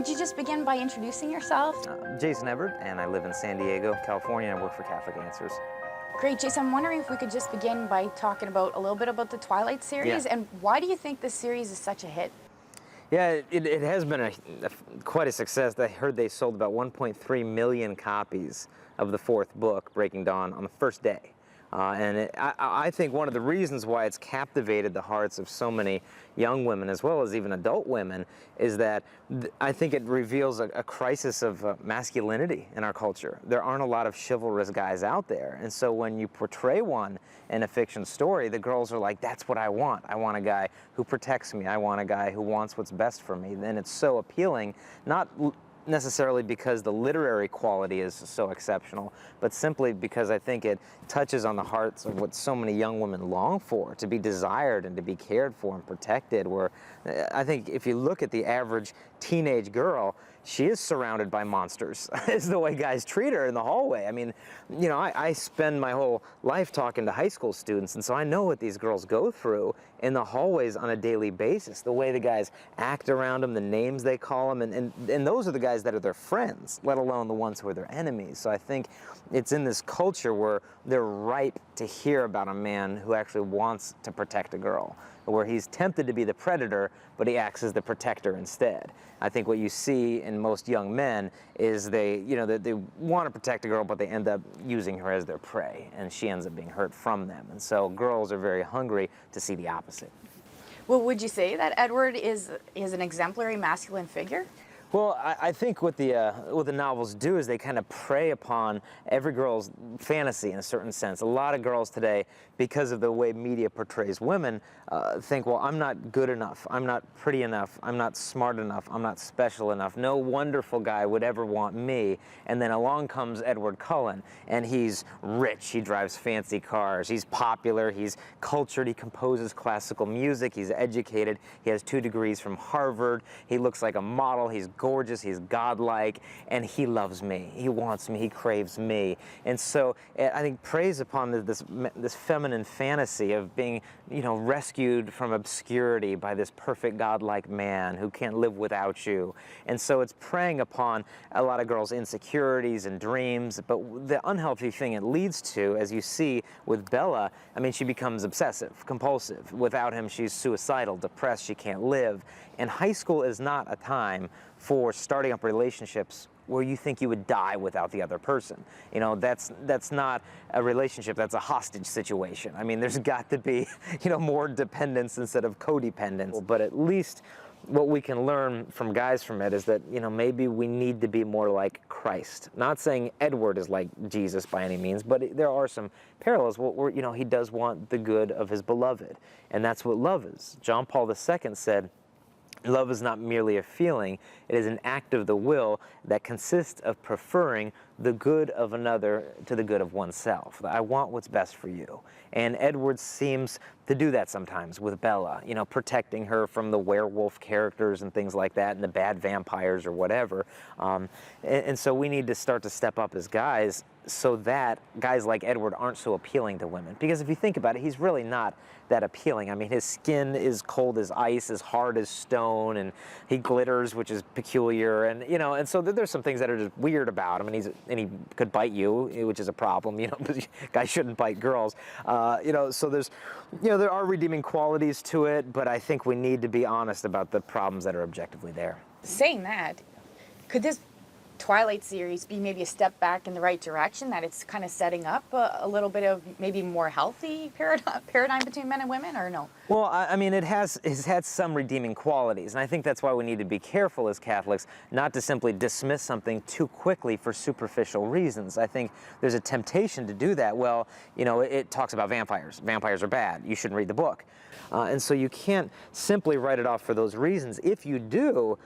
Would you just begin by introducing yourself? Jason Evert, and I live in San Diego, California, and I work for Catholic Answers. Great, Jason. I'm wondering if we could just begin by talking about a little bit about the Twilight series, Yeah. and why do you think this series is such a hit? Yeah, it has been quite a success. I heard they sold about 1.3 million copies of the fourth book, Breaking Dawn, on the first day. I think one of the reasons why it's captivated the hearts of so many young women, as well as even adult women, is that I think it reveals a crisis of masculinity in our culture. There aren't a lot of chivalrous guys out there, and so when you portray one in a fiction story, the girls are like, that's what I want. I want a guy who protects me. I want a guy who wants what's best for me. And it's so appealing, not necessarily because the literary quality is so exceptional, but simply because I think it touches on the hearts of what so many young women long for, to be desired and to be cared for and protected, where I think if you look at the average teenage girl, she is surrounded by monsters. Is the way guys treat her in the hallway. I mean, you know, I spend my whole life talking to high school students, and so I know what these girls go through in the hallways on a daily basis, the way the guys act around them, the names they call them, and those are the guys that are their friends, let alone the ones who are their enemies. So I think it's in this culture where they're ripe to hear about a man who actually wants to protect a girl, where he's tempted to be the predator, but he acts as the protector instead. I think what you see in most young men is they want to protect a girl, but they end up using her as their prey, and she ends up being hurt from them. And so girls are very hungry to see the opposite. Well, would you say that Edward is an exemplary masculine figure? Well, I think what the novels do is they kind of prey upon every girl's fantasy in a certain sense. A lot of girls today, because of the way media portrays women, think, well, I'm not good enough, I'm not pretty enough, I'm not smart enough, I'm not special enough, no wonderful guy would ever want me. And then along comes Edward Cullen, and he's rich, he drives fancy cars, he's popular, he's cultured, he composes classical music, he's educated, he has 2 degrees from Harvard, he looks like a model, he's gorgeous, he's godlike, and he loves me, he wants me, he craves me. And so I think preys upon this feminine fantasy of being, you know, rescued from obscurity by this perfect godlike man who can't live without you. And so it's preying upon a lot of girls' insecurities and dreams, but the unhealthy thing it leads to, as you see with Bella, I mean, she becomes obsessive, compulsive. Without him, she's suicidal, depressed, she can't live. And high school is not a time for starting up relationships where you think you would die without the other person. You know, that's not a relationship, that's a hostage situation. I mean, there's got to be, you know, more dependence instead of codependence. But at least what we can learn from guys from it is that, you know, maybe we need to be more like Christ. Not saying Edward is like Jesus by any means, but there are some parallels where, you know, he does want the good of his beloved. And that's what love is. John Paul II said, love is not merely a feeling, it is an act of the will that consists of preferring the good of another to the good of oneself. I want what's best for you. And Edward seems to do that sometimes with Bella, you know, protecting her from the werewolf characters and things like that, and the bad vampires or whatever. And so we need to start to step up as guys so that guys like Edward aren't so appealing to women. Because if you think about it, he's really not that appealing. I mean, his skin is cold as ice, as hard as stone, and he glitters, which is peculiar, and, you know, and so there's some things that are just weird about him, and he could bite you, which is a problem, you know, because guys shouldn't bite girls. You know, so there's, you know, there are redeeming qualities to it, but I think we need to be honest about the problems that are objectively there. Saying that, could this Twilight series be maybe a step back in the right direction, that it's kind of setting up a little bit of maybe more healthy paradigm between men and women, or no? Well, I mean, it's had some redeeming qualities, and I think that's why we need to be careful as Catholics not to simply dismiss something too quickly for superficial reasons. I think there's a temptation to do that. Well, you know, it talks about vampires. Vampires are bad. You shouldn't read the book. And so you can't simply write it off for those reasons. If you do,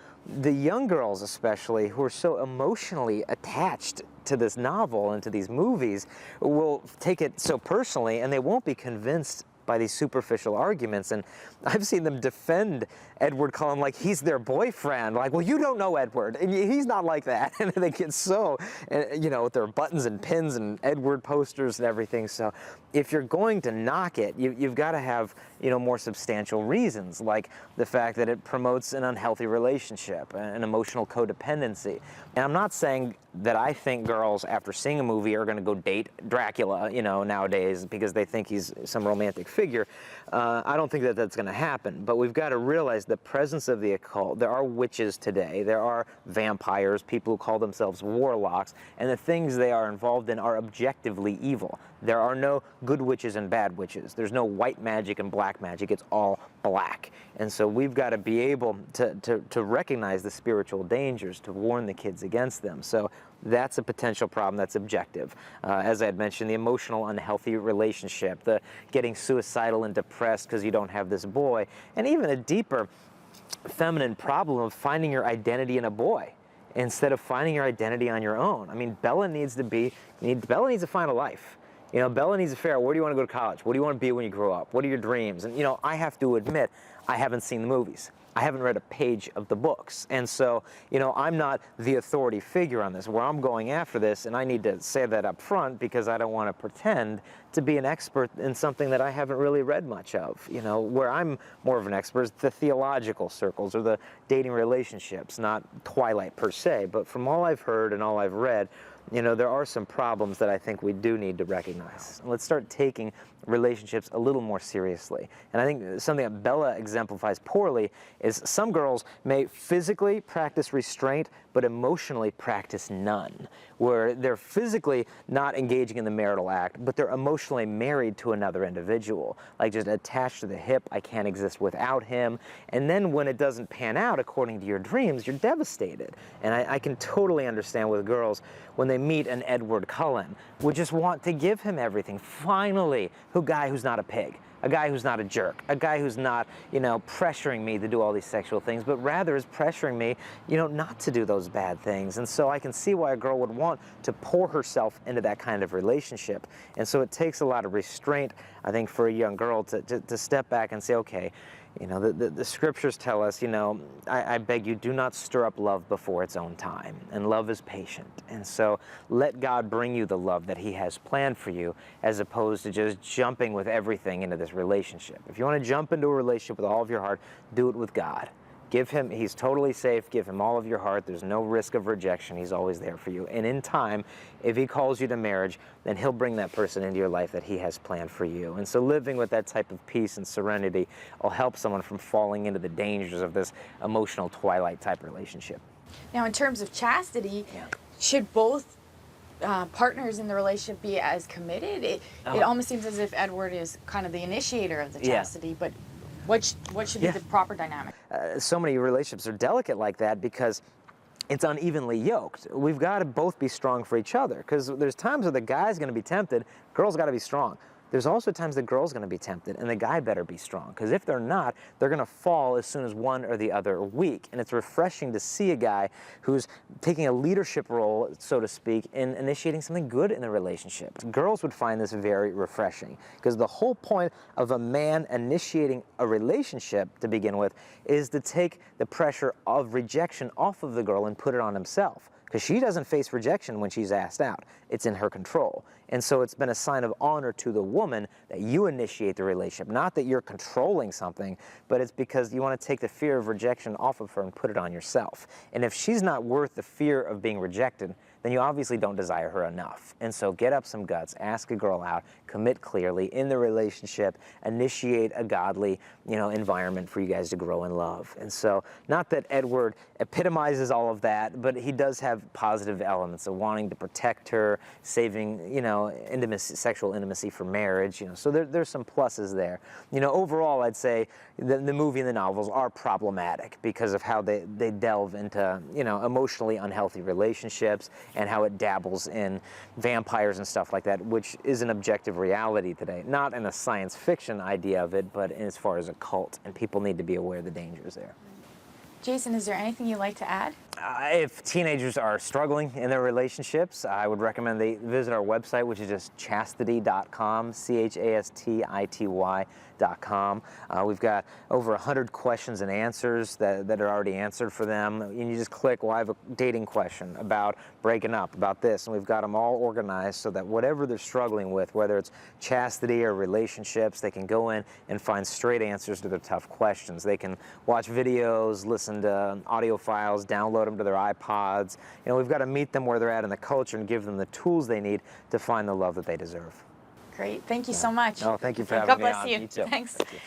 the young girls especially, who are so emotionally attached to this novel and to these movies, will take it so personally, and they won't be convinced by these superficial arguments. And I've seen them defend Edward Cullen like he's their boyfriend. Like, well, you don't know Edward, and he's not like that. And they get so, with their buttons and pins and Edward posters and everything. So if you're going to knock it, you've got to have, more substantial reasons, like the fact that it promotes an unhealthy relationship, an emotional codependency. And I'm not saying that I think girls, after seeing a movie, are going to go date Dracula, nowadays because they think he's some romantic figure. I don't think that that's going to happen. But we've got to realize the presence of the occult. There are witches today. There are vampires, people who call themselves warlocks, and the things they are involved in are objectively evil. There are no good witches and bad witches. There's no white magic and black magic. It's all black. And so we've got to be able to recognize the spiritual dangers, to warn the kids against them. So that's a potential problem that's objective. As I had mentioned, the emotional unhealthy relationship, the getting suicidal and depressed because you don't have this boy, and even a deeper feminine problem of finding your identity in a boy instead of finding your identity on your own. I mean, Bella needs to find a life. Bella needs to figure out, where do you want to go to college? What do you want to be when you grow up? What are your dreams? And, I have to admit, I haven't seen the movies. I haven't read a page of the books. And so, I'm not the authority figure on this. Where I'm going after this, and I need to say that up front because I don't want to pretend to be an expert in something that I haven't really read much of. Where I'm more of an expert is the theological circles or the dating relationships, not Twilight per se. But from all I've heard and all I've read, there are some problems that I think we do need to recognize. Let's start taking relationships a little more seriously. And I think something that Bella exemplifies poorly is some girls may physically practice restraint, but emotionally practice none, where they're physically not engaging in the marital act, but they're emotionally married to another individual, like just attached to the hip. I can't exist without him. And then when it doesn't pan out according to your dreams, you're devastated. And I can totally understand with girls when they meet an Edward Cullen, would just want to give him everything. Finally, a guy who's not a pig, a guy who's not a jerk, a guy who's not, pressuring me to do all these sexual things, but rather is pressuring me, not to do those bad things. And so I can see why a girl would want to pour herself into that kind of relationship. And so it takes a lot of restraint, I think, for a young girl to step back and say, okay, the scriptures tell us, I beg you, do not stir up love before its own time. And love is patient. And so let God bring you the love that he has planned for you, as opposed to just jumping with everything into this relationship. If you want to jump into a relationship with all of your heart, do it with God. He's totally safe. Give him all of your heart. There's no risk of rejection. He's always there for you. And in time, if he calls you to marriage, then he'll bring that person into your life that he has planned for you. And so living with that type of peace and serenity will help someone from falling into the dangers of this emotional Twilight type relationship. Now, in terms of chastity, should both partners in the relationship be as committed? It almost seems as if Edward is kind of the initiator of the chastity, but what should be the proper dynamic? So many relationships are delicate like that because it's unevenly yoked. We've got to both be strong for each other, because there's times where the guy's going to be tempted, girl's got to be strong. There's also times the girl's going to be tempted, and the guy better be strong, because if they're not, they're going to fall as soon as one or the other are weak. And it's refreshing to see a guy who's taking a leadership role, so to speak, in initiating something good in the relationship. Girls would find this very refreshing, because the whole point of a man initiating a relationship to begin with is to take the pressure of rejection off of the girl and put it on himself. Because she doesn't face rejection when she's asked out. It's in her control. And so it's been a sign of honor to the woman that you initiate the relationship. Not that you're controlling something, but it's because you want to take the fear of rejection off of her and put it on yourself. And if she's not worth the fear of being rejected, then you obviously don't desire her enough. And so get up some guts, ask a girl out, commit clearly in the relationship, initiate a godly, environment for you guys to grow in love. And so, not that Edward epitomizes all of that, but he does have positive elements of wanting to protect her, saving, intimacy, sexual intimacy for marriage, so there's some pluses there. Overall, I'd say the movie and the novels are problematic because of how they delve into, emotionally unhealthy relationships, and how it dabbles in vampires and stuff like that, which is an objective reality today. Not in a science fiction idea of it, but as far as a cult, and people need to be aware of the dangers there. Jason, is there anything you'd like to add? If teenagers are struggling in their relationships, I would recommend they visit our website, which is just chastity.com, chastity.com. We've got over 100 questions and answers that are already answered for them. And you just click, well, I have a dating question about breaking up, about this, and we've got them all organized so that whatever they're struggling with, whether it's chastity or relationships, they can go in and find straight answers to their tough questions. They can watch videos, listen to audio files, download them to their iPods. You know, we've got to meet them where they're at in the culture and give them the tools they need to find the love that they deserve. Great. Thank you so much. Oh, thank you for God having me bless on. you. You too. Thanks. Thank you.